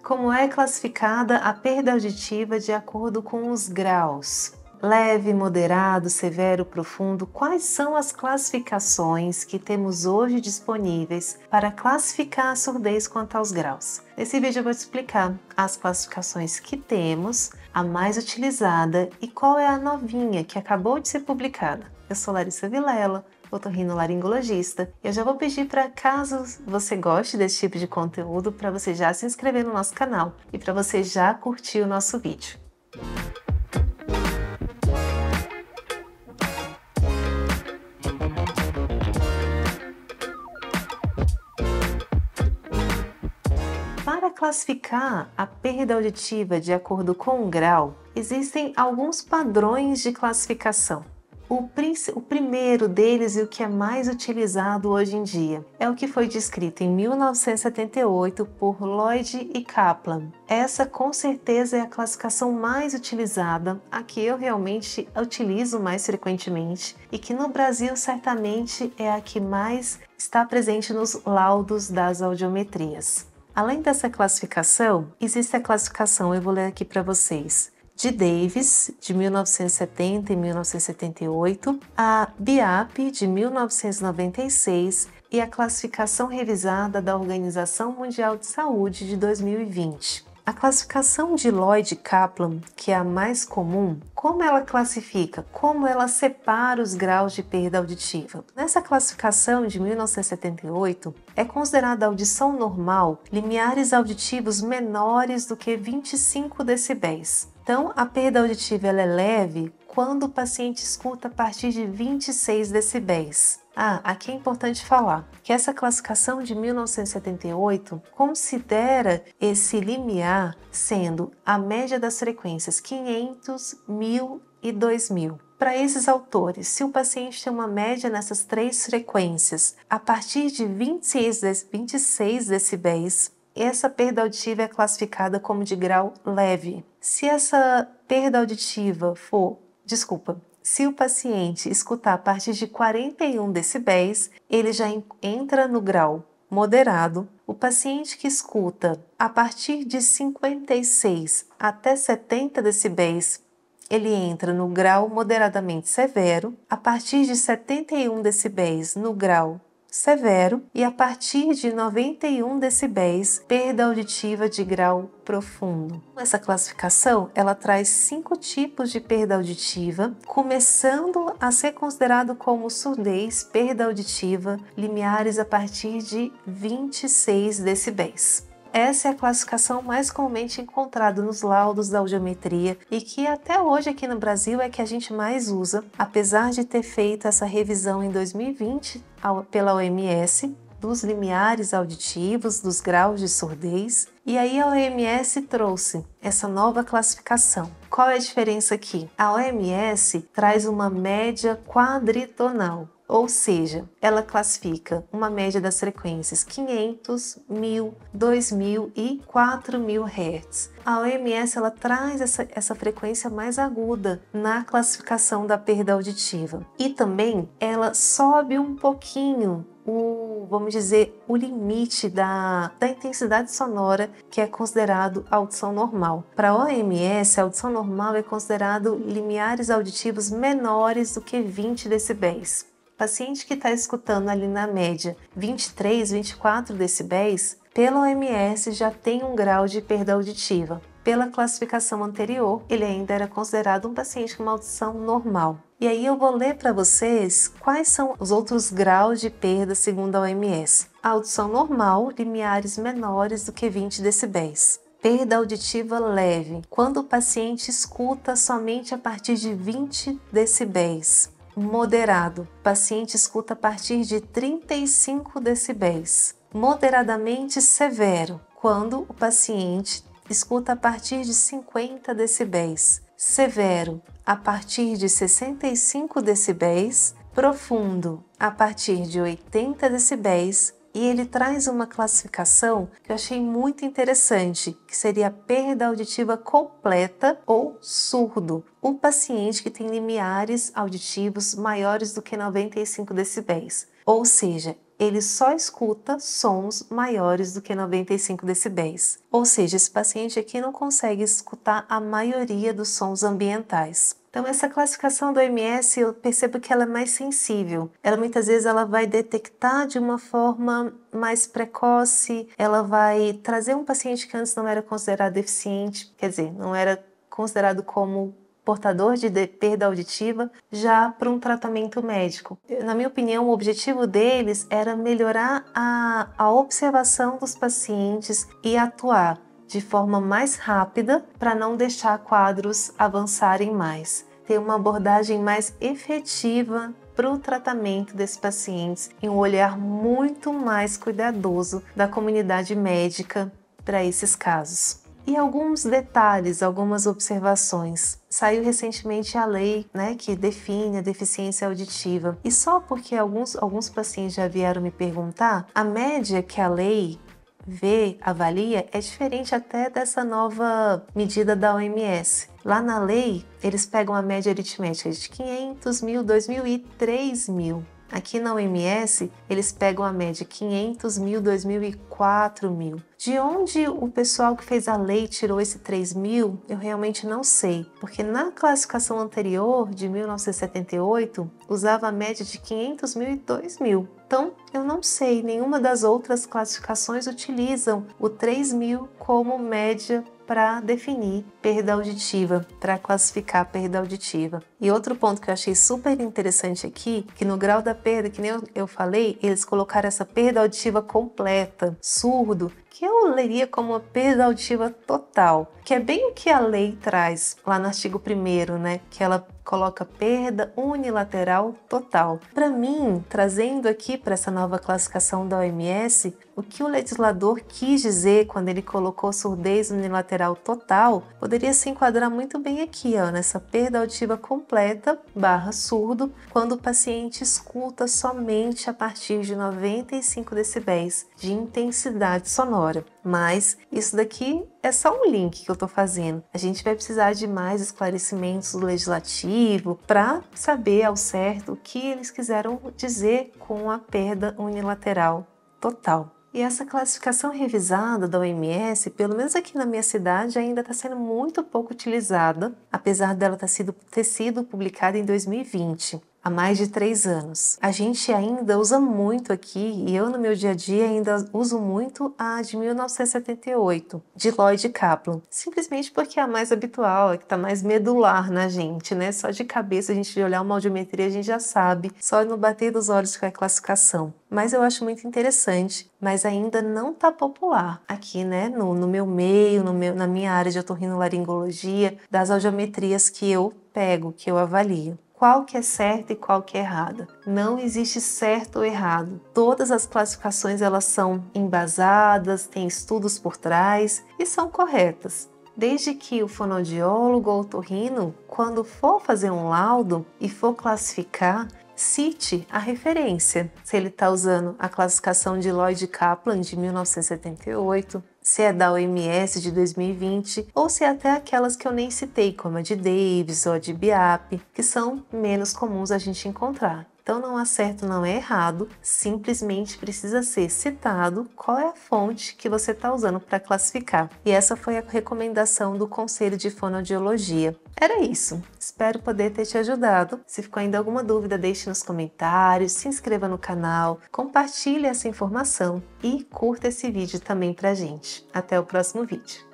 Como é classificada a perda auditiva de acordo com os graus? Leve, moderado, severo, profundo. Quais são as classificações que temos hoje disponíveis para classificar a surdez quanto aos graus? Nesse vídeo eu vou te explicar as classificações que temos, a mais utilizada e qual é a novinha que acabou de ser publicada. Eu sou Larissa Vilela, otorrinolaringologista, e eu já vou pedir para, caso você goste desse tipo de conteúdo, para você já se inscrever no nosso canal e para você já curtir o nosso vídeo. Para classificar a perda auditiva de acordo com o grau, existem alguns padrões de classificação. O primeiro deles e o que é mais utilizado hoje em dia é o que foi descrito em 1978 por Lloyd e Kaplan. Essa com certeza é a classificação mais utilizada, a que eu realmente utilizo mais frequentemente e que no Brasil certamente é a que mais está presente nos laudos das audiometrias. Além dessa classificação, existe a classificação, eu vou ler aqui para vocês, de Davis, de 1970 e 1978, a BIAP, de 1996 e a classificação revisada da Organização Mundial de Saúde, de 2020. A classificação de Lloyd e Kaplan, que é a mais comum, como ela classifica? Como ela separa os graus de perda auditiva? Nessa classificação de 1978, é considerada audição normal limiares auditivos menores do que 25 decibéis. Então, a perda auditiva ela é leve quando o paciente escuta a partir de 26 decibéis. Aqui é importante falar que essa classificação de 1978 considera esse limiar sendo a média das frequências 500, 1000 e 2000. Para esses autores, se o paciente tem uma média nessas três frequências a partir de 26 decibéis, essa perda auditiva é classificada como de grau leve. Se essa perda auditiva se o paciente escutar a partir de 41 decibéis, ele já entra no grau moderado. O paciente que escuta a partir de 56 até 70 decibéis, ele entra no grau moderadamente severo. A partir de 71 decibéis, no grau severo, e a partir de 91 decibéis, perda auditiva de grau profundo. Essa classificação, ela traz 5 tipos de perda auditiva, começando a ser considerado como surdez, perda auditiva, limiares a partir de 26 decibéis. Essa é a classificação mais comumente encontrada nos laudos da audiometria e que até hoje aqui no Brasil é que a gente mais usa, apesar de ter feito essa revisão em 2020 pela OMS, dos limiares auditivos, dos graus de surdez. E aí a OMS trouxe essa nova classificação. Qual é a diferença aqui? A OMS traz uma média quadritonal. Ou seja, ela classifica uma média das frequências 500, 1000, 2000 e 4000 Hz. A OMS ela traz essa frequência mais aguda na classificação da perda auditiva. E também ela sobe um pouquinho o limite da intensidade sonora, que é considerado audição normal. Para a OMS, a audição normal é considerado limiares auditivos menores do que 20 decibéis. Paciente que está escutando ali na média 23, 24 decibéis, pela OMS já tem um grau de perda auditiva. Pela classificação anterior, ele ainda era considerado um paciente com uma audição normal. E aí eu vou ler para vocês quais são os outros graus de perda segundo a OMS. A audição normal, limiares menores do que 20 decibéis. Perda auditiva leve, quando o paciente escuta somente a partir de 20 decibéis. Moderado, paciente escuta a partir de 35 decibéis. Moderadamente severo, quando o paciente escuta a partir de 50 decibéis. Severo, a partir de 65 decibéis. Profundo, a partir de 80 decibéis. E ele traz uma classificação que eu achei muito interessante, que seria a perda auditiva completa ou surdo. Um paciente que tem limiares auditivos maiores do que 95 decibéis. Ou seja, ele só escuta sons maiores do que 95 decibéis. Ou seja, esse paciente aqui não consegue escutar a maioria dos sons ambientais. Então essa classificação do OMS eu percebo que ela é mais sensível. Ela muitas vezes ela vai detectar de uma forma mais precoce, ela vai trazer um paciente que antes não era considerado deficiente, quer dizer, não era considerado como portador de perda auditiva, já para um tratamento médico. Na minha opinião, o objetivo deles era melhorar a observação dos pacientes e atuar de forma mais rápida para não deixar quadros avançarem mais. Ter uma abordagem mais efetiva para o tratamento desses pacientes e um olhar muito mais cuidadoso da comunidade médica para esses casos. E alguns detalhes, algumas observações. Saiu recentemente a lei, que define a deficiência auditiva. E só porque alguns pacientes já vieram me perguntar, a média que a lei avalia é diferente até dessa nova medida da OMS. Lá na lei, eles pegam a média aritmética de 500 mil, 2 mil e 3 mil. Aqui na OMS, eles pegam a média 500 mil, 2 mil e 4 mil. De onde o pessoal que fez a lei tirou esse 3 mil, eu realmente não sei. Porque na classificação anterior, de 1978, usava a média de 500 mil e 2 mil. Então, eu não sei, nenhuma das outras classificações utilizam o 3 mil como média para definir perda auditiva, para classificar a perda auditiva. E outro ponto que eu achei super interessante aqui, que no grau da perda, que nem eu falei, eles colocaram essa perda auditiva completa, surdo, que eu leria como uma perda auditiva total, que é bem o que a lei traz lá no artigo 1º, que ela coloca perda unilateral total. Para mim, trazendo aqui para essa nova classificação da OMS, o que o legislador quis dizer quando ele colocou surdez unilateral total, poderia se enquadrar muito bem aqui, nessa perda auditiva completa / surdo, quando o paciente escuta somente a partir de 95 decibéis de intensidade sonora. Mas isso daqui é só um link que eu estou fazendo. A gente vai precisar de mais esclarecimentos do legislativo para saber ao certo o que eles quiseram dizer com a perda unilateral total. E essa classificação revisada da OMS, pelo menos aqui na minha cidade, ainda está sendo muito pouco utilizada, apesar dela ter sido publicada em 2020. Há mais de 3 anos. A gente ainda usa muito aqui, e eu no meu dia a dia ainda uso muito a de 1978, de Lloyd Kaplan. Simplesmente porque é a mais habitual, é que está mais medular na gente, Só de cabeça a gente olhar uma audiometria a gente já sabe, só no bater dos olhos com a classificação. Mas eu acho muito interessante, mas ainda não está popular aqui, no meu meio, na minha área de otorrinolaringologia, das audiometrias que eu pego, que eu avalio. Qual que é certa e qual que é errada? Não existe certo ou errado. Todas as classificações elas são embasadas, têm estudos por trás e são corretas. Desde que o fonoaudiólogo ou otorrino, quando for fazer um laudo e for classificar, cite a referência. Se ele está usando a classificação de Lloyd Kaplan de 1978, se é da OMS de 2020 ou se é até aquelas que eu nem citei, como a de Davis ou a de BIAP, que são menos comuns a gente encontrar. Então não há certo, não é errado, simplesmente precisa ser citado qual é a fonte que você está usando para classificar. E essa foi a recomendação do Conselho de Fonoaudiologia. Era isso, espero poder ter te ajudado. Se ficou ainda alguma dúvida, deixe nos comentários, se inscreva no canal, compartilhe essa informação e curta esse vídeo também pra gente. Até o próximo vídeo.